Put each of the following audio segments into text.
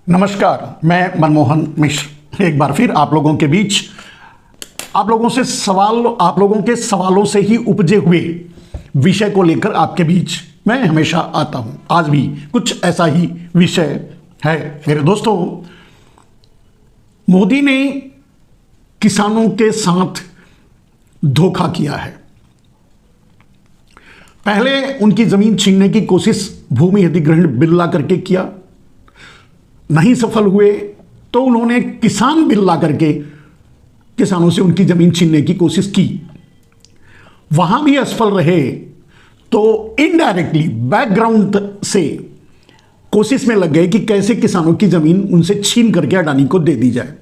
नमस्कार, मैं मनमोहन मिश्र एक बार फिर आप लोगों के बीच आप लोगों के सवालों से ही उपजे हुए विषय को लेकर आपके बीच मैं हमेशा आता हूं। आज भी कुछ ऐसा ही विषय है। मेरे दोस्तों, मोदी ने किसानों के साथ धोखा किया है। पहले उनकी जमीन छीनने की कोशिश भूमि अधिग्रहण बिल ला करके किया, नहीं सफल हुए तो उन्होंने किसान बिल ला करके किसानों से उनकी जमीन छीनने की कोशिश की। वहां भी असफल रहे तो इनडायरेक्टली बैकग्राउंड से कोशिश में लग गए कि कैसे किसानों की जमीन उनसे छीन करके अडानी को दे दी जाए,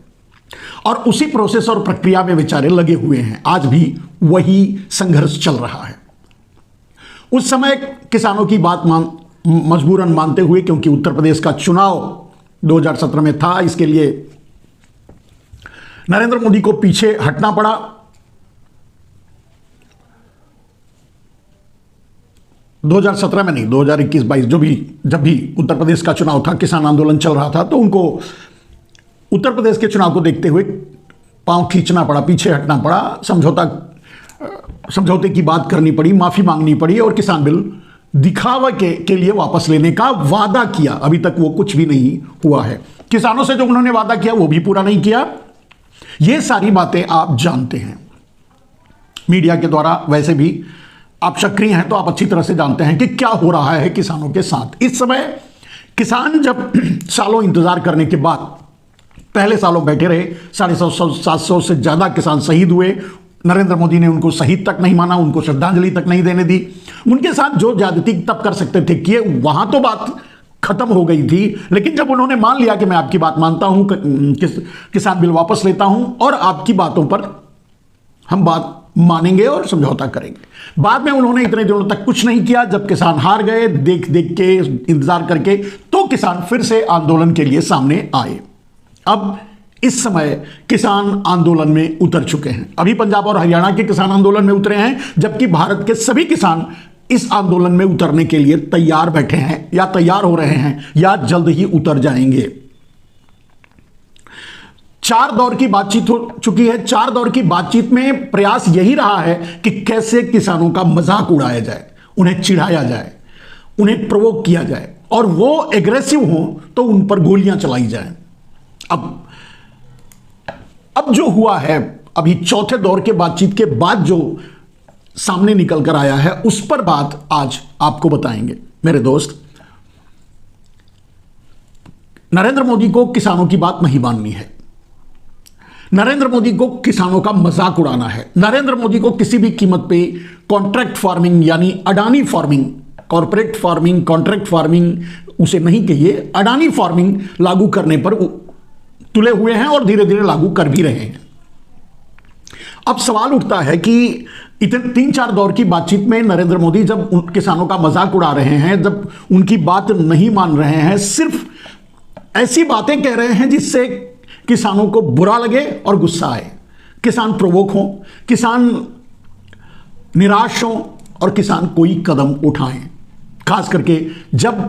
और उसी प्रोसेस और प्रक्रिया में बेचारे लगे हुए हैं। आज भी वही संघर्ष चल रहा है। उस समय किसानों की बात मजबूरन मानते हुए, क्योंकि उत्तर प्रदेश का चुनाव 2017 में था, इसके लिए नरेंद्र मोदी को पीछे हटना पड़ा। दो 2017 में नहीं, 2021-22 जब भी उत्तर प्रदेश का चुनाव था, किसान आंदोलन चल रहा था, तो उनको उत्तर प्रदेश के चुनाव को देखते हुए पांव खींचना पड़ा, पीछे हटना पड़ा, समझौते की बात करनी पड़ी, माफी मांगनी पड़ी और किसान बिल दिखावा के लिए वापस लेने का वादा किया। अभी तक वो कुछ भी नहीं हुआ है। किसानों से जो उन्होंने वादा किया वो भी पूरा नहीं किया। ये सारी बातें आप जानते हैं, मीडिया के द्वारा वैसे भी आप सक्रिय हैं तो आप अच्छी तरह से जानते हैं कि क्या हो रहा है किसानों के साथ। इस समय किसान जब सालों इंतजार करने के बाद, पहले सालों बैठे रहे, 750 से ज्यादा किसान शहीद हुए। नरेंद्र मोदी ने उनको शहीद तक नहीं माना, उनको श्रद्धांजलि तक नहीं देने दी। उनके साथ जो ज्यादती तब कर सकते थे किए, वहां तो बात खत्म हो गई थी। लेकिन जब उन्होंने मान लिया कि मैं आपकी बात मानता हूं, किसान बिल वापस लेता हूं और आपकी बातों पर हम बात मानेंगे और समझौता करेंगे, बाद में उन्होंने इतने दिनों तक कुछ नहीं किया। जब किसान हार गए, देख देख के, इंतजार करके, तो किसान फिर से आंदोलन के लिए सामने आए। अब इस समय किसान आंदोलन में उतर चुके हैं। अभी पंजाब और हरियाणा के किसान आंदोलन में उतरे हैं, जबकि भारत के सभी किसान इस आंदोलन में उतरने के लिए तैयार बैठे हैं, या तैयार हो रहे हैं, या जल्द ही उतर जाएंगे। 4 दौर की बातचीत हो चुकी है। 4 दौर की बातचीत में प्रयास यही रहा है कि कैसे किसानों का मजाक उड़ाया जाए, उन्हें चिढ़ाया जाए, उन्हें प्रोवोक किया जाए, और वो एग्रेसिव हो तो उन पर गोलियां चलाई जाए। अब जो हुआ है, अभी चौथे दौर के बातचीत के बाद जो सामने निकल कर आया है, उस पर बात आज आपको बताएंगे। मेरे दोस्त, नरेंद्र मोदी को किसानों की बात नहीं माननी है। नरेंद्र मोदी को किसानों का मजाक उड़ाना है। नरेंद्र मोदी को किसी भी कीमत पे कॉन्ट्रैक्ट फार्मिंग, यानी Adani farming, corporate farming, contract farming उसे नहीं कहिए, अडानी फार्मिंग लागू करने पर तुले हुए हैं और धीरे धीरे लागू कर भी रहे हैं। अब सवाल उठता है कि इतने 3-4 दौर की बातचीत में नरेंद्र मोदी जब किसानों का मजाक उड़ा रहे हैं, जब उनकी बात नहीं मान रहे हैं, सिर्फ ऐसी बातें कह रहे हैं जिससे किसानों को बुरा लगे और गुस्सा आए, किसान प्रोवोक हो, किसान निराश हो और किसान कोई कदम उठाएं। खास करके जब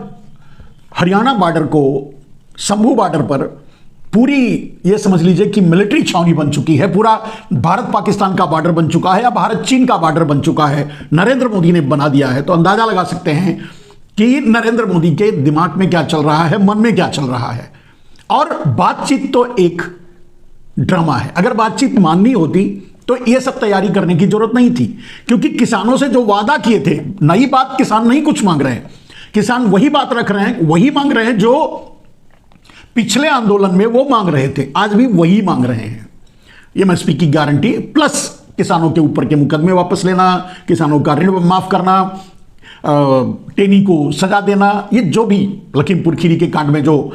हरियाणा बॉर्डर को, शंभू बॉर्डर पर पूरी ये समझ लीजिए कि मिलिट्री छावनी बन चुकी है, पूरा भारत पाकिस्तान का बॉर्डर बन चुका है, या भारत चीन का बॉर्डर बन चुका है, नरेंद्र मोदी ने बना दिया है। तो अंदाजा लगा सकते हैं कि नरेंद्र मोदी के दिमाग में क्या चल रहा है, मन में क्या चल रहा है। और बातचीत तो एक ड्रामा है। अगर बातचीत माननी होती तो ये सब तैयारी करने की जरूरत नहीं थी, क्योंकि किसानों से जो वादा किए थे, नई बात किसान नहीं कुछ मांग रहे हैं, किसान वही बात रख रहे हैं, वही मांग रहे हैं जो पिछले आंदोलन में वो मांग रहे थे, आज भी वही मांग रहे हैं। एमएसपी की गारंटी, प्लस किसानों के ऊपर के मुकदमे वापस लेना, किसानों का ऋण माफ करना, टेनी को सजा देना, ये जो भी लखीमपुर खीरी के कांड में जो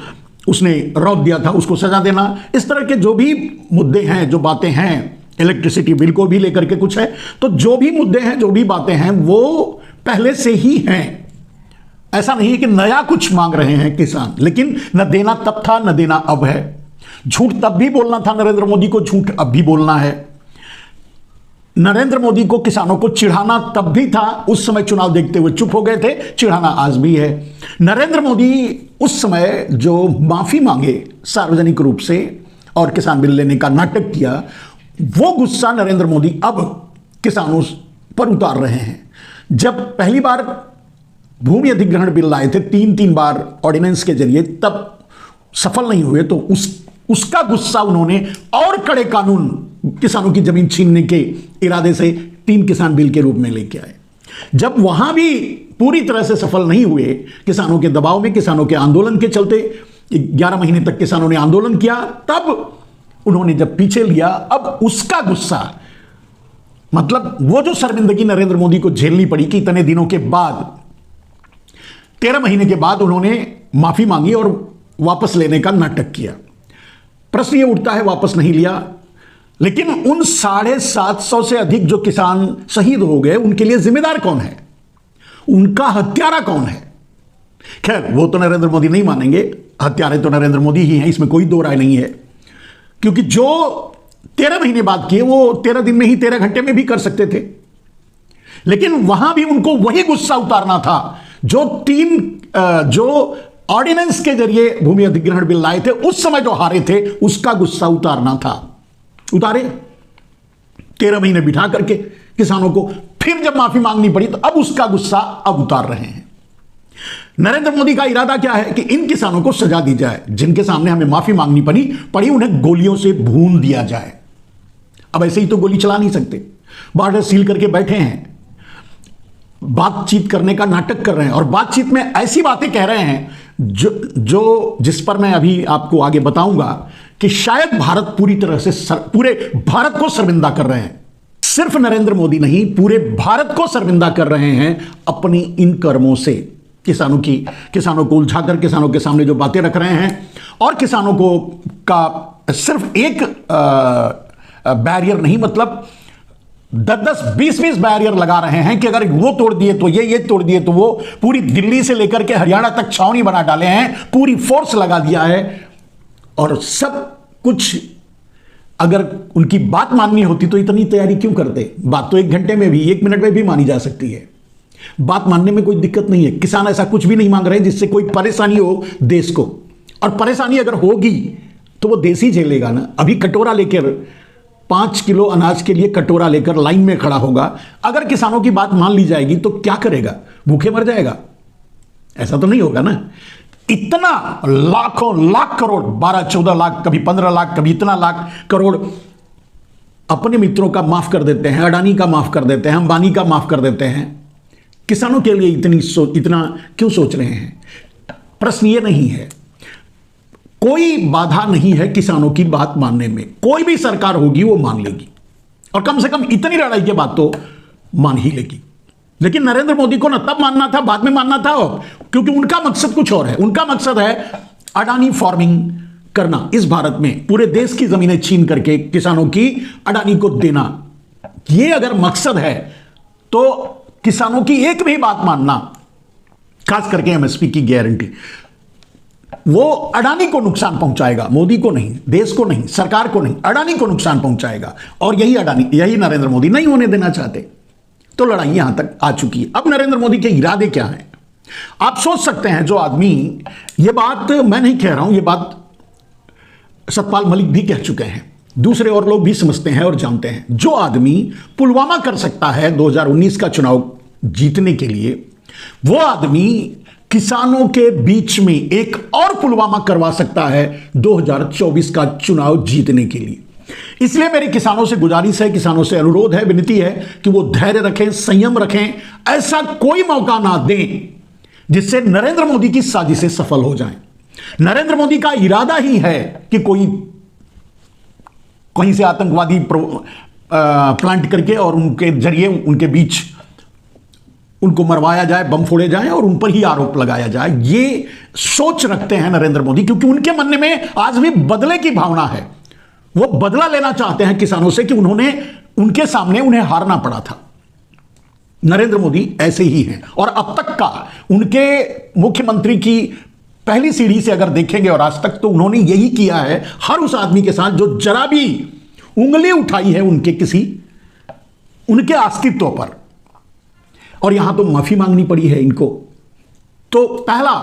उसने रौद दिया था उसको सजा देना, इस तरह के जो भी मुद्दे हैं, जो बातें हैं, इलेक्ट्रिसिटी बिल को भी लेकर के कुछ है, तो जो भी मुद्दे हैं, जो भी बातें हैं, वो पहले से ही हैं। ऐसा नहीं है कि नया कुछ मांग रहे हैं किसान, लेकिन न देना तब था, न देना अब है। झूठ तब भी बोलना था नरेंद्र मोदी को, झूठ अब भी बोलना है। नरेंद्र मोदी को किसानों को चिढ़ाना तब भी था, उस समय चुनाव देखते हुए चुप हो गए थे, चिढ़ाना आज भी है। नरेंद्र मोदी उस समय जो माफी मांगे सार्वजनिक रूप से और किसान बिल लेने का नाटक किया, वो गुस्सा नरेंद्र मोदी अब किसानों पर उतार रहे हैं। जब पहली बार भूमि अधिग्रहण बिल लाए थे 3 बार ऑर्डिनेंस के जरिए, तब सफल नहीं हुए, तो उसका गुस्सा उन्होंने और कड़े कानून किसानों की जमीन छीनने के इरादे से 3 किसान बिल के रूप में लेके आए। जब वहां भी पूरी तरह से सफल नहीं हुए, किसानों के दबाव में, किसानों के आंदोलन के चलते 11 महीने तक किसानों ने आंदोलन किया, तब उन्होंने जब पीछे लिया, अब उसका गुस्सा, मतलब वो जो शर्मिंदगी नरेंद्र मोदी को झेलनी पड़ी कि इतने दिनों के बाद, 13 महीने के बाद उन्होंने माफी मांगी और वापस लेने का नाटक किया। प्रश्न ये उठता है, वापस नहीं लिया, लेकिन उन 750 से अधिक जो किसान शहीद हो गए, उनके लिए जिम्मेदार कौन है? उनका हत्यारा कौन है? खैर, वो तो नरेंद्र मोदी नहीं मानेंगे, हत्यारे तो नरेंद्र मोदी ही हैं, इसमें कोई दो राय नहीं है, क्योंकि जो 13 महीने बाद किए वो 13 दिन में ही, 13 घंटे में भी कर सकते थे। लेकिन वहां भी उनको वही गुस्सा उतारना था जो ऑर्डिनेंस के जरिए भूमि अधिग्रहण बिल लाए थे, उस समय जो हारे थे, उसका गुस्सा उतारना था। उतारे 13 महीने बिठा करके किसानों को, फिर जब माफी मांगनी पड़ी तो अब उसका गुस्सा अब उतार रहे हैं। नरेंद्र मोदी का इरादा क्या है कि इन किसानों को सजा दी जाए, जिनके सामने हमें माफी मांगनी पड़ी उन्हें गोलियों से भून दिया जाए। अब ऐसे ही तो गोली चला नहीं सकते, बॉर्डर सील करके बैठे हैं, बातचीत करने का नाटक कर रहे हैं और बातचीत में ऐसी बातें कह रहे हैं जिस पर मैं अभी आपको आगे बताऊंगा कि शायद भारत पूरी तरह से पूरे भारत को शर्मिंदा कर रहे हैं। सिर्फ नरेंद्र मोदी नहीं, पूरे भारत को शर्मिंदा कर रहे हैं अपनी इन कर्मों से। किसानों को उलझाकर किसानों के सामने जो बातें रख रहे हैं, और किसानों को का सिर्फ एक बैरियर नहीं, मतलब 10-10, 20-20 बैरियर लगा रहे हैं कि अगर वो तोड़ दिए तो ये तोड़ दिए तो वो, पूरी दिल्ली से लेकर के हरियाणा तक छावनी बना डाले हैं, पूरी फोर्स लगा दिया है। और सब कुछ, अगर उनकी बात माननी होती तो इतनी तैयारी क्यों करते? बात तो 1 घंटे में भी, 1 मिनट में भी मानी जा सकती है, बात मानने में कोई दिक्कत नहीं है। किसान ऐसा कुछ भी नहीं मांग रहे जिससे कोई परेशानी हो देश को, और परेशानी अगर होगी तो वो देश ही झेलेगा ना। अभी कटोरा लेकर 5 किलो अनाज के लिए कटोरा लेकर लाइन में खड़ा होगा, अगर किसानों की बात मान ली जाएगी तो क्या करेगा? भूखे मर जाएगा? ऐसा तो नहीं होगा ना। इतना लाखों लाख करोड़, 12-14 लाख, कभी 15 लाख, कभी इतना लाख करोड़ अपने मित्रों का माफ कर देते हैं, अडानी का माफ कर देते हैं, अंबानी का माफ कर देते हैं। किसानों के लिए इतना क्यों सोच रहे हैं? प्रश्न ये नहीं है। कोई बाधा नहीं है किसानों की बात मानने में, कोई भी सरकार होगी वो मान लेगी, और कम से कम इतनी लड़ाई के बाद तो मान ही लेगी। लेकिन नरेंद्र मोदी को ना तब मानना था, बाद में मानना था, क्योंकि उनका मकसद कुछ और है। उनका मकसद है अडानी फार्मिंग करना इस भारत में, पूरे देश की जमीनें छीन करके किसानों की अडानी को देना। ये अगर मकसद है तो किसानों की एक भी बात मानना, खास करके एमएसपी की गारंटी, वो अडानी को नुकसान पहुंचाएगा, मोदी को नहीं, देश को नहीं, सरकार को नहीं, अडानी को नुकसान पहुंचाएगा। और यही नरेंद्र मोदी नहीं होने देना चाहते। तो लड़ाई यहां तक आ चुकी है। अब नरेंद्र मोदी के इरादे क्या हैं? आप सोच सकते हैं, जो आदमी, ये बात मैं नहीं कह रहा हूं, ये बात सतपाल मलिक भी कह चुके हैं, दूसरे और लोग भी समझते हैं और जानते हैं। जो आदमी पुलवामा कर सकता है 2019 का चुनाव जीतने के लिए, वो आदमी किसानों के बीच में एक और पुलवामा करवा सकता है 2024 का चुनाव जीतने के लिए। इसलिए मेरी किसानों से गुजारिश है, किसानों से अनुरोध है, विनती है कि वो धैर्य रखें, संयम रखें, ऐसा कोई मौका ना दें जिससे नरेंद्र मोदी की साजिशें सफल हो जाएं। नरेंद्र मोदी का इरादा ही है कि कोई कहीं से आतंकवादी प्लांट करके और उनके जरिए उनके बीच उनको मरवाया जाए, बम फोड़े जाएं और उन पर ही आरोप लगाया जाए। ये सोच रखते हैं नरेंद्र मोदी, क्योंकि उनके मन में आज भी बदले की भावना है। वो बदला लेना चाहते हैं किसानों से कि उनके सामने उन्हें हारना पड़ा था। नरेंद्र मोदी ऐसे ही हैं, और अब तक का उनके मुख्यमंत्री की पहली सीढ़ी से अगर देखेंगे और आज तक, तो उन्होंने यही किया है हर उस आदमी के साथ जो जरा भी उंगली उठाई है उनके किसी उनके अस्तित्व पर, और यहां तो माफी मांगनी पड़ी है इनको। तो पहला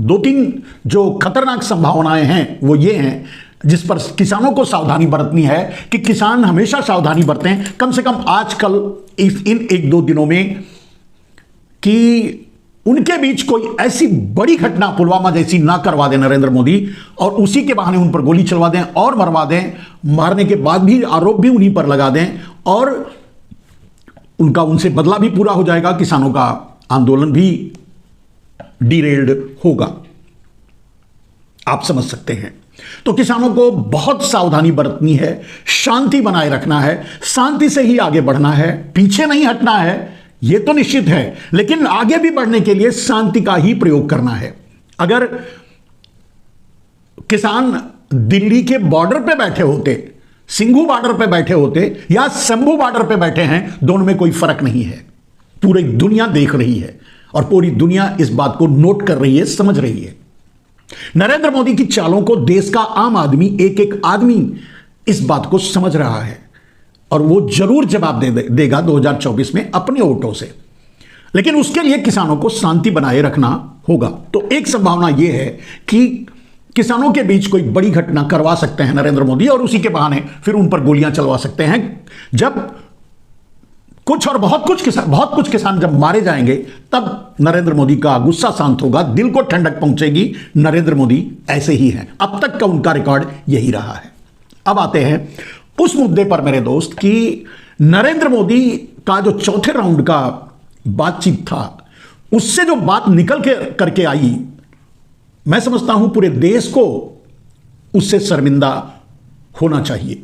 2-3 जो खतरनाक संभावनाएं हैं वो ये हैं, जिस पर किसानों को सावधानी बरतनी है कि किसान हमेशा सावधानी बरतें, कम से कम आजकल इन 1-2 दिनों में, कि उनके बीच कोई ऐसी बड़ी घटना पुलवामा जैसी ना करवा दें नरेंद्र मोदी, और उसी के बहाने उन पर गोली चलवा दें और मरवा दें, मारने के बाद भी आरोप भी उन्हीं पर लगा दें, और उनका उनसे बदला भी पूरा हो जाएगा, किसानों का आंदोलन भी डिरेल्ड होगा। आप समझ सकते हैं। तो किसानों को बहुत सावधानी बरतनी है, शांति बनाए रखना है, शांति से ही आगे बढ़ना है, पीछे नहीं हटना है, यह तो निश्चित है, लेकिन आगे भी बढ़ने के लिए शांति का ही प्रयोग करना है। अगर किसान दिल्ली के बॉर्डर पे बैठे होते, सिंघू बॉर्डर पे बैठे होते या शंभू बॉर्डर पे बैठे हैं, दोनों में कोई फर्क नहीं है। पूरी दुनिया देख रही है और पूरी दुनिया इस बात को नोट कर रही है, समझ रही है। नरेंद्र मोदी की चालों को देश का आम आदमी, एक एक आदमी इस बात को समझ रहा है, और वो जरूर जवाब देगा 2024 में अपने वोटों से। लेकिन उसके लिए किसानों को शांति बनाए रखना होगा। तो एक संभावना यह है कि किसानों के बीच कोई बड़ी घटना करवा सकते हैं नरेंद्र मोदी, और उसी के बहाने फिर उन पर गोलियां चलवा सकते हैं। जब कुछ और बहुत कुछ किसान जब मारे जाएंगे, तब नरेंद्र मोदी का गुस्सा शांत होगा, दिल को ठंडक पहुंचेगी। नरेंद्र मोदी ऐसे ही हैं, अब तक का उनका रिकॉर्ड यही रहा है। अब आते हैं उस मुद्दे पर मेरे दोस्त कि नरेंद्र मोदी का जो चौथे राउंड का बातचीत था, उससे जो बात निकल के करके आई, मैं समझता हूं पूरे देश को उससे शर्मिंदा होना चाहिए।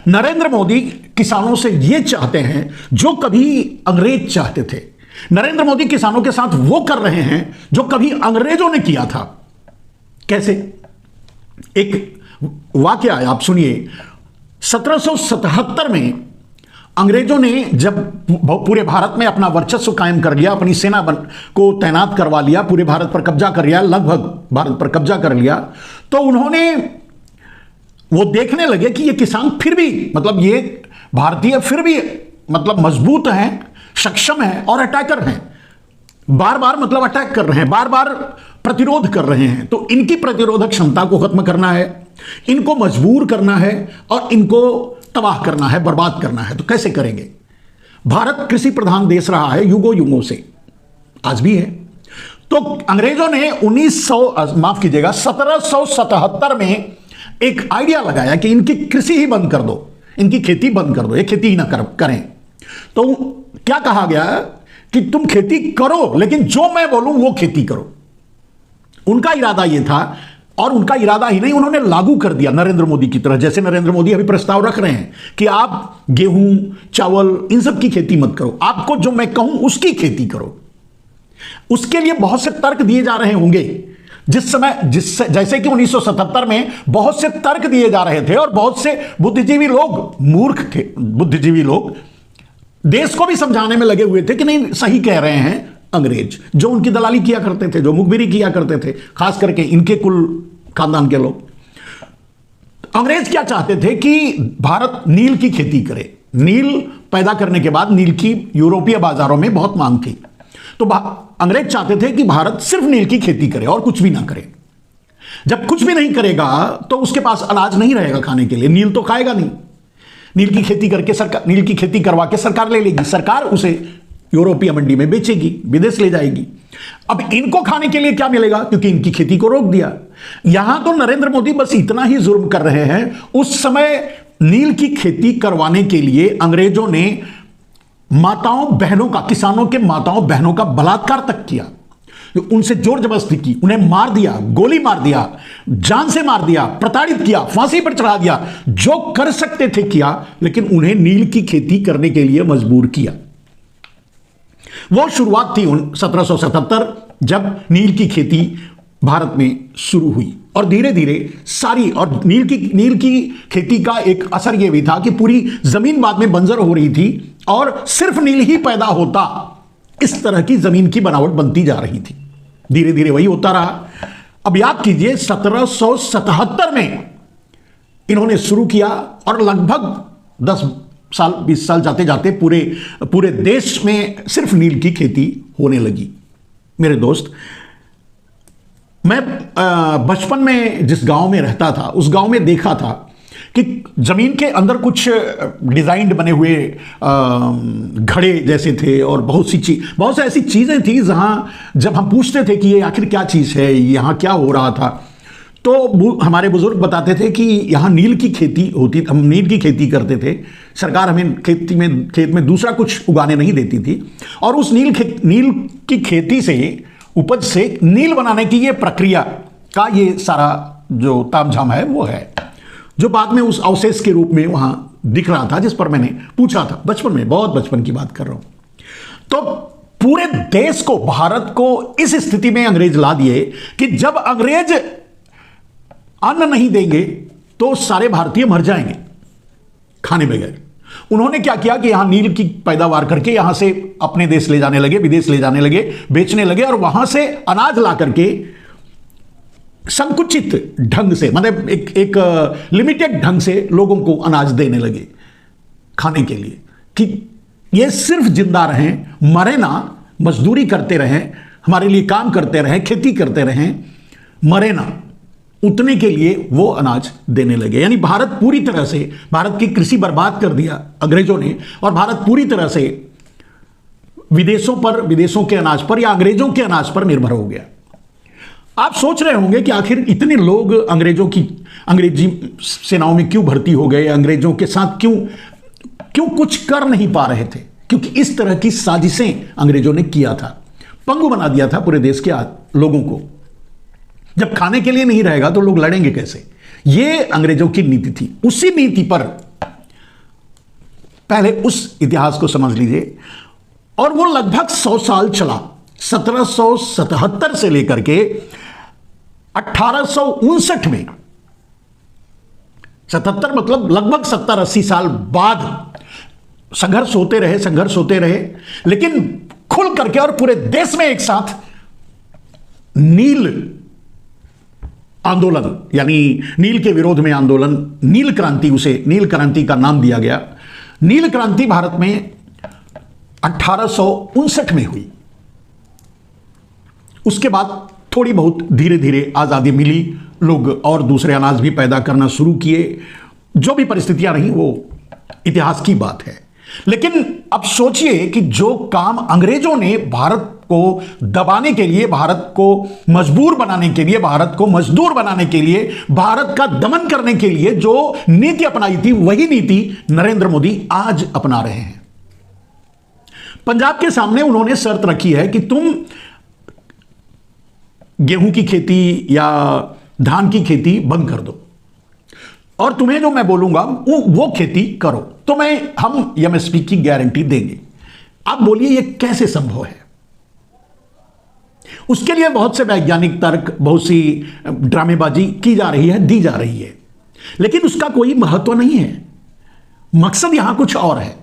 नरेंद्र मोदी किसानों से यह चाहते हैं जो कभी अंग्रेज चाहते थे। नरेंद्र मोदी किसानों के साथ वो कर रहे हैं जो कभी अंग्रेजों ने किया था। कैसे? एक वाकया है, आप सुनिए। 1777 में अंग्रेजों ने जब पूरे भारत में अपना वर्चस्व कायम कर लिया, अपनी सेना को तैनात करवा लिया, पूरे भारत पर कब्जा कर लिया, लगभग भारत पर कब्जा कर लिया, तो उन्होंने वो देखने लगे कि ये किसान फिर भी, मतलब ये भारतीय फिर भी मतलब मजबूत हैं, सक्षम हैं और अटैकर हैं। बार बार मतलब अटैक कर रहे हैं, बार बार प्रतिरोध कर रहे हैं। तो इनकी प्रतिरोधक क्षमता को खत्म करना है, इनको मजबूर करना है और इनको तबाह करना है, बर्बाद करना है। तो कैसे करेंगे? भारत कृषि प्रधान देश रहा है युगों युगों से, आज भी है। तो अंग्रेजों ने 1777 में एक आइडिया लगाया कि इनकी कृषि ही बंद कर दो, इनकी खेती बंद कर दो, ये खेती ही ना करें। तो क्या कहा गया कि तुम खेती करो, लेकिन जो मैं बोलूं वो खेती करो। उनका इरादा यह था, और उनका इरादा ही नहीं, उन्होंने लागू कर दिया नरेंद्र मोदी की तरह। जैसे नरेंद्र मोदी अभी प्रस्ताव रख रहे हैं कि आप गेहूं, चावल, इन सब की खेती मत करो, आपको जो मैं कहूं उसकी खेती करो। उसके लिए बहुत से तर्क दिए जा रहे होंगे, जैसे कि 1977 में बहुत से तर्क दिए जा रहे थे, और बहुत से बुद्धिजीवी लोग, मूर्ख थे बुद्धिजीवी लोग, देश को भी समझाने में लगे हुए थे कि नहीं, सही कह रहे हैं अंग्रेज, जो उनकी दलाली किया करते थे, जो मुखबिरी किया करते थे, खास करके इनके कुल खानदान के लोग। अंग्रेज क्या चाहते थे कि भारत नील की खेती करे। नील पैदा करने के बाद नील की यूरोपीय बाजारों में बहुत मांग थी, तो अंग्रेज चाहते थे कि भारत सिर्फ नील की खेती करे और कुछ भी ना करे। जब कुछ भी नहीं करेगा तो उसके पास अनाज नहीं रहेगा खाने के लिए, नील तो खाएगा नहीं। नील की खेती करके सरकार, नील की खेती करवा के सरकार ले लेगी, सरकार उसे यूरोपीय मंडी में बेचेगी, विदेश ले जाएगी। अब इनको खाने के लिए क्या मिलेगा, क्योंकि इनकी खेती को रोक दिया। यहां तो नरेंद्र मोदी बस इतना ही जुर्म कर रहे हैं। उस समय नील की खेती करवाने के लिए अंग्रेजों ने माताओं बहनों का, किसानों के माताओं बहनों का बलात्कार तक किया, उनसे जोर जबरदस्ती की, उन्हें मार दिया, गोली मार दिया, जान से मार दिया, प्रताड़ित किया, फांसी पर चढ़ा दिया, जो कर सकते थे किया, लेकिन उन्हें नील की खेती करने के लिए मजबूर किया। वो शुरुआत थी 1777, जब नील की खेती भारत में शुरू हुई, और धीरे धीरे सारी, और नील की खेती का एक असर यह भी था कि पूरी जमीन बाद में बंजर हो रही थी और सिर्फ नील ही पैदा होता, इस तरह की जमीन की बनावट बनती जा रही थी। धीरे धीरे वही होता रहा। अब याद कीजिए 1777 में इन्होंने शुरू किया और लगभग साल 20 साल जाते जाते पूरे पूरे देश में सिर्फ नील की खेती होने लगी। मेरे दोस्त, मैं बचपन में जिस गांव में रहता था उस गांव में देखा था कि जमीन के अंदर कुछ डिजाइन बने हुए घड़े जैसे थे और बहुत से ऐसी चीजें थी जहां जब हम पूछते थे कि ये आखिर क्या चीज है, यहां क्या हो रहा था, तो हमारे बुजुर्ग बताते थे कि यहाँ नील की खेती होती, हम नील की खेती करते थे। सरकार हमें खेत में दूसरा कुछ उगाने नहीं देती थी और उस नील की खेती से, उपज से नील बनाने की ये प्रक्रिया का ये सारा जो तामझाम है वो है, जो बाद में उस अवशेष के रूप में वहां दिख रहा था, जिस पर मैंने पूछा था बचपन में, बहुत बचपन की बात कर रहा हूं। तो पूरे देश को, भारत को इस स्थिति में अंग्रेज ला दिए कि जब अंग्रेज अन्न नहीं देंगे तो सारे भारतीय मर जाएंगे खाने बगैर। उन्होंने क्या किया कि यहां नील की पैदावार करके यहां से अपने देश ले जाने लगे, विदेश ले जाने लगे, बेचने लगे और वहां से अनाज ला करके संकुचित ढंग से, मतलब एक लिमिटेड ढंग से लोगों को अनाज देने लगे खाने के लिए, कि ये सिर्फ जिंदा रहें, मरे ना, मजदूरी करते रहें, हमारे लिए काम करते रहें, खेती करते रहें, मरे ना, उतने के लिए वो अनाज देने लगे। यानी भारत पूरी तरह से, भारत की कृषि बर्बाद कर दिया अंग्रेजों ने और भारत पूरी तरह से विदेशों के अनाज पर या अंग्रेजों के अनाज पर निर्भर हो गया। आप सोच रहे होंगे कि आखिर इतने लोग अंग्रेजी सेनाओं में क्यों भर्ती हो गए, अंग्रेजों के साथ क्यों कुछ कर नहीं पा रहे थे? क्योंकि इस तरह की साजिशें अंग्रेजों ने किया था, पंगु बना दिया था पूरे देश के लोगों को। जब खाने के लिए नहीं रहेगा तो लोग लड़ेंगे कैसे? ये अंग्रेजों की नीति थी। उसी नीति पर पहले उस इतिहास को समझ लीजिए, और वो लगभग 100 साल चला। 1777 से लेकर के 1859 में, 77 मतलब लगभग 70-80 साल बाद संघर्ष होते रहे, लेकिन खुल करके और पूरे देश में एक साथ नील आंदोलन, यानी नील के विरोध में आंदोलन, नील क्रांति, उसे नील क्रांति का नाम दिया गया। नील क्रांति भारत में 1859 में हुई। उसके बाद थोड़ी बहुत धीरे धीरे आजादी मिली, लोग और दूसरे अनाज भी पैदा करना शुरू किए। जो भी परिस्थितियां रही वो इतिहास की बात है। लेकिन अब सोचिए कि जो काम अंग्रेजों ने भारत को दबाने के लिए, भारत को मजबूर बनाने के लिए, भारत को मजदूर बनाने के लिए, भारत का दमन करने के लिए जो नीति अपनाई थी, वही नीति नरेंद्र मोदी आज अपना रहे हैं। पंजाब के सामने उन्होंने शर्त रखी है कि तुम गेहूं की खेती या धान की खेती बंद कर दो और तुम्हें जो मैं बोलूंगा वो खेती करो, तो हम एमएसपी की गारंटी देंगे। आप बोलिए ये कैसे संभव है? उसके लिए बहुत से वैज्ञानिक तर्क, बहुत सी ड्रामेबाजी की जा रही है, दी जा रही है, लेकिन उसका कोई महत्व नहीं है। मकसद यहां कुछ और है।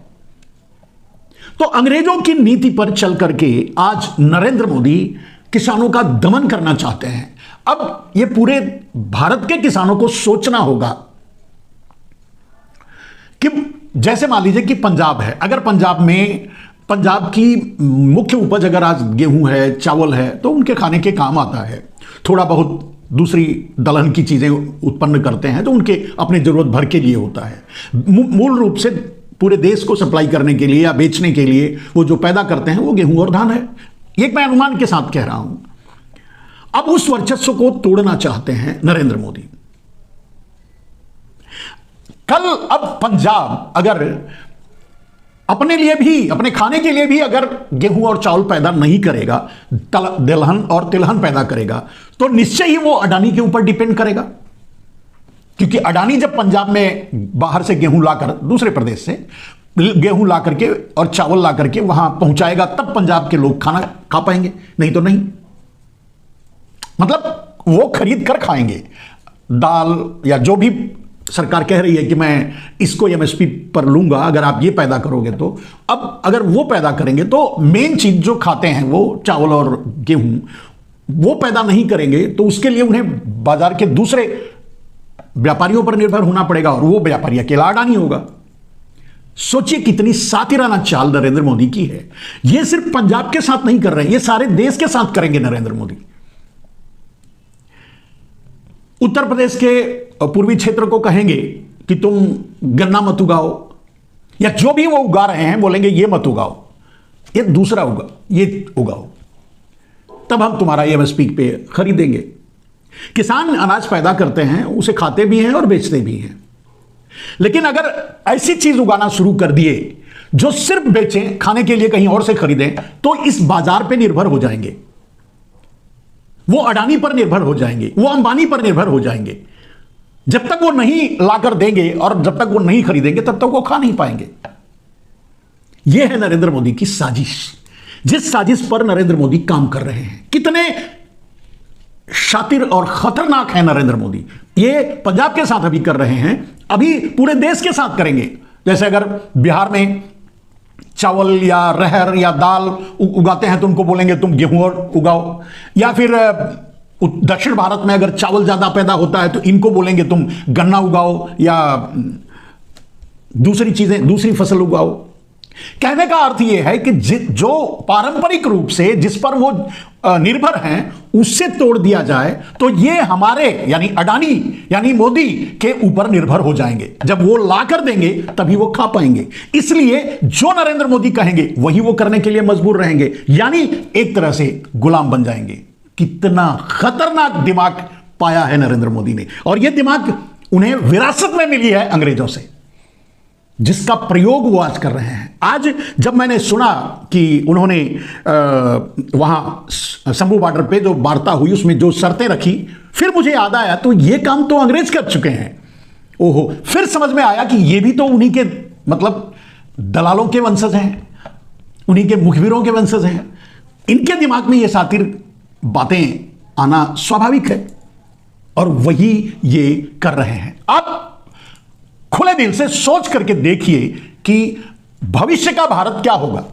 तो अंग्रेजों की नीति पर चल करके आज नरेंद्र मोदी किसानों का दमन करना चाहते हैं। अब ये पूरे भारत के किसानों को सोचना होगा कि जैसे मान लीजिए कि पंजाब है, अगर पंजाब की मुख्य उपज अगर आज गेहूं है, चावल है, तो उनके खाने के काम आता है। थोड़ा बहुत दूसरी दलहन की चीजें उत्पन्न करते हैं तो उनके अपने जरूरत भर के लिए होता है। मूल रूप से पूरे देश को सप्लाई करने के लिए या बेचने के लिए वो जो पैदा करते हैं वो गेहूं और धान है। एक मैं अनुमान के साथ कह रहा हूं। अब उस वर्चस्व को तोड़ना चाहते हैं नरेंद्र मोदी। कल अब पंजाब अगर अपने लिए भी, अपने खाने के लिए भी अगर गेहूं और चावल पैदा नहीं करेगा, दलहन और तिलहन पैदा करेगा, तो निश्चय ही वो अडानी के ऊपर डिपेंड करेगा। क्योंकि अडानी जब पंजाब में बाहर से गेहूं लाकर, दूसरे प्रदेश से गेहूं ला करके और चावल ला करके वहां पहुंचाएगा, तब पंजाब के लोग खाना खा पाएंगे, नहीं तो नहीं। मतलब वो खरीद कर खाएंगे। दाल या जो भी सरकार कह रही है कि मैं इसको एमएसपी पर लूंगा अगर आप ये पैदा करोगे, तो अब अगर वो पैदा करेंगे तो मेन चीज जो खाते हैं वो चावल और गेहूं, वो पैदा नहीं करेंगे तो उसके लिए उन्हें बाजार के दूसरे व्यापारियों पर निर्भर होना पड़ेगा और वो व्यापारी अकेला अडानी होगा। सोचिए कितनी सातिराना चाल नरेंद्र मोदी की है। यह सिर्फ पंजाब के साथ नहीं कर रहे हैं, यह सारे देश के साथ करेंगे नरेंद्र मोदी। उत्तर प्रदेश के पूर्वी क्षेत्र को कहेंगे कि तुम गन्ना मत उगाओ, या जो भी वो उगा रहे हैं बोलेंगे ये मत उगाओ, ये दूसरा ये उगाओ, तब हम तुम्हारा एमएसपी पे खरीदेंगे। किसान अनाज पैदा करते हैं, उसे खाते भी हैं और बेचते भी हैं। लेकिन अगर ऐसी चीज उगाना शुरू कर दिए जो सिर्फ बेचें, खाने के लिए कहीं और से खरीदें, तो इस बाजार पे निर्भर हो जाएंगे, वो अडानी पर निर्भर हो जाएंगे, वो अंबानी पर निर्भर हो जाएंगे। जब तक वो नहीं लाकर देंगे और जब तक वो नहीं खरीदेंगे तब तक वो खा नहीं पाएंगे। यह है नरेंद्र मोदी की साजिश, जिस साजिश पर नरेंद्र मोदी काम कर रहे हैं। कितने शातिर और खतरनाक है नरेंद्र मोदी। ये पंजाब के साथ अभी कर रहे हैं, अभी पूरे देश के साथ करेंगे। जैसे अगर बिहार में चावल या रहर या दाल उगाते हैं तो उनको बोलेंगे तुम गेहूं और उगाओ, या फिर दक्षिण भारत में अगर चावल ज्यादा पैदा होता है तो इनको बोलेंगे तुम गन्ना उगाओ या दूसरी चीजें, दूसरी फसल उगाओ। कहने का अर्थ यह है कि जो पारंपरिक रूप से जिस पर वो निर्भर हैं उससे तोड़ दिया जाए तो ये हमारे यानी अडानी यानी मोदी के ऊपर निर्भर हो जाएंगे। जब वो ला कर देंगे तभी वो खा पाएंगे। इसलिए जो नरेंद्र मोदी कहेंगे वही वो करने के लिए मजबूर रहेंगे, यानी एक तरह से गुलाम बन जाएंगे। कितना खतरनाक दिमाग पाया है नरेंद्र मोदी ने, और यह दिमाग उन्हें विरासत में मिली है अंग्रेजों से, जिसका प्रयोग वो आज कर रहे हैं। आज जब मैंने सुना कि उन्होंने वहां शंभू बॉर्डर पे जो वार्ता हुई उसमें जो शर्तें रखी, फिर मुझे याद आया तो ये काम तो अंग्रेज कर चुके हैं। ओहो, फिर समझ में आया कि ये भी तो उन्हीं के मतलब दलालों के वंशज हैं, उन्हीं के मुखबिरों के वंशज हैं। इनके दिमाग में ये सातिर बातें आना स्वाभाविक है और वही ये कर रहे हैं। अब खुले दिल से सोच करके देखिए कि भविष्य का भारत क्या होगा।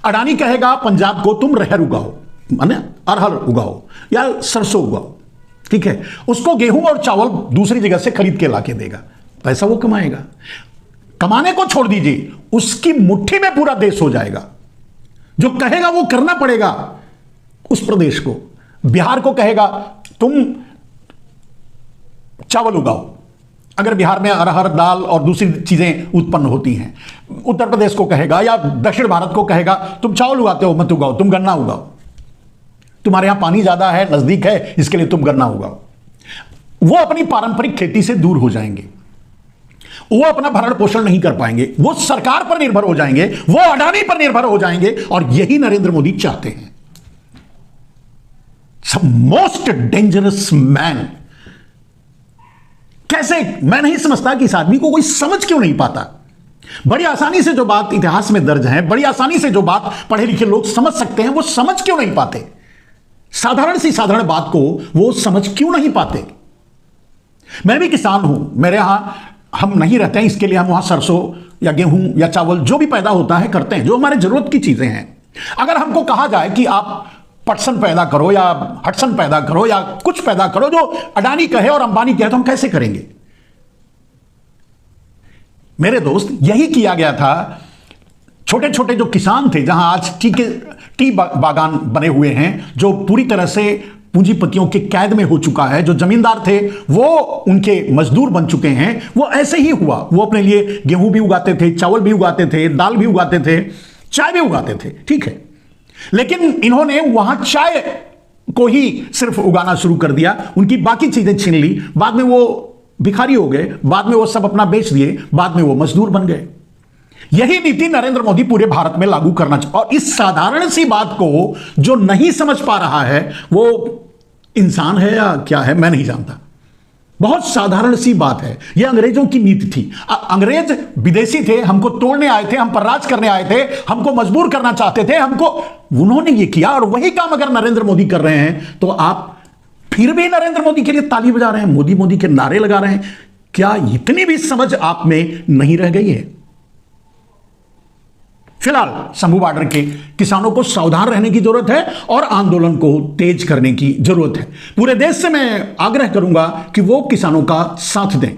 अडानी कहेगा पंजाब को तुम रहर उगाओ, माने अरहर उगाओ या सरसों उगाओ, ठीक है। उसको गेहूं और चावल दूसरी जगह से खरीद के लाके देगा, पैसा वो कमाएगा। कमाने को छोड़ दीजिए, उसकी मुट्ठी में पूरा देश हो जाएगा। जो कहेगा वो करना पड़ेगा उस प्रदेश को। बिहार को कहेगा तुम चावल उगाओ, अगर बिहार में अरहर दाल और दूसरी चीजें उत्पन्न होती हैं। उत्तर प्रदेश को कहेगा या दक्षिण भारत को कहेगा तुम चावल उगाते हो मत उगाओ, तुम गन्ना उगाओ, तुम्हारे यहां पानी ज्यादा है, नजदीक है, इसके लिए तुम गन्ना उगाओ। वो अपनी पारंपरिक खेती से दूर हो जाएंगे, वो अपना भरण पोषण नहीं कर पाएंगे, वो सरकार पर निर्भर हो जाएंगे, वो अडानी पर निर्भर हो जाएंगे। और यही नरेंद्र मोदी चाहते हैं। Most dangerous man. कैसे, मैं नहीं समझता कि इस आदमी को कोई समझ क्यों नहीं पाता। बड़ी आसानी से जो बात इतिहास में दर्ज है, बड़ी आसानी से जो बात पढ़े लिखे लोग समझ सकते हैं, वो समझ क्यों नहीं पाते। साधारण सी साधारण बात को वो समझ क्यों नहीं पाते। मैं भी किसान हूं, मेरे यहां हम नहीं रहते हैं, इसके लिए हम वहां सरसों या गेहूं या चावल जो भी पैदा होता है करते हैं, जो हमारे जरूरत की चीजें हैं। अगर हमको कहा जाए कि आप पटसन पैदा करो या हटसन पैदा करो या कुछ पैदा करो जो अडानी कहे और अंबानी कहे, तो हम कैसे करेंगे। मेरे दोस्त, यही किया गया था। छोटे छोटे जो किसान थे, जहां आज टी बागान बने हुए हैं, जो पूरी तरह से पूंजीपतियों के कैद में हो चुका है, जो जमींदार थे वो उनके मजदूर बन चुके हैं, वो ऐसे ही हुआ। वो अपने लिए गेहूं भी उगाते थे, चावल भी उगाते थे, दाल भी उगाते थे, चाय भी उगाते थे, ठीक है। लेकिन इन्होंने वहां चाय को ही सिर्फ उगाना शुरू कर दिया, उनकी बाकी चीजें छीन ली। बाद में वो भिखारी हो गए, बाद में वो सब अपना बेच दिए, बाद में वो मजदूर बन गए। यही नीति नरेंद्र मोदी पूरे भारत में लागू करना चाहते। और इस साधारण सी बात को जो नहीं समझ पा रहा है, वो इंसान है या क्या है, मैं नहीं जानता। बहुत साधारण सी बात है। यह अंग्रेजों की नीति थी। अंग्रेज विदेशी थे, हमको तोड़ने आए थे, हम पर राज करने आए थे, हमको मजबूर करना चाहते थे, उन्होंने ये किया। और वही काम अगर नरेंद्र मोदी कर रहे हैं तो आप फिर भी नरेंद्र मोदी के लिए ताली बजा रहे हैं, मोदी मोदी के नारे लगा रहे हैं। क्या इतनी भी समझ आप में नहीं रह गई है। फिलहाल शंभू बॉर्डर के किसानों को सावधान रहने की जरूरत है और आंदोलन को तेज करने की जरूरत है। पूरे देश से मैं आग्रह करूंगा कि वो किसानों का साथ दें।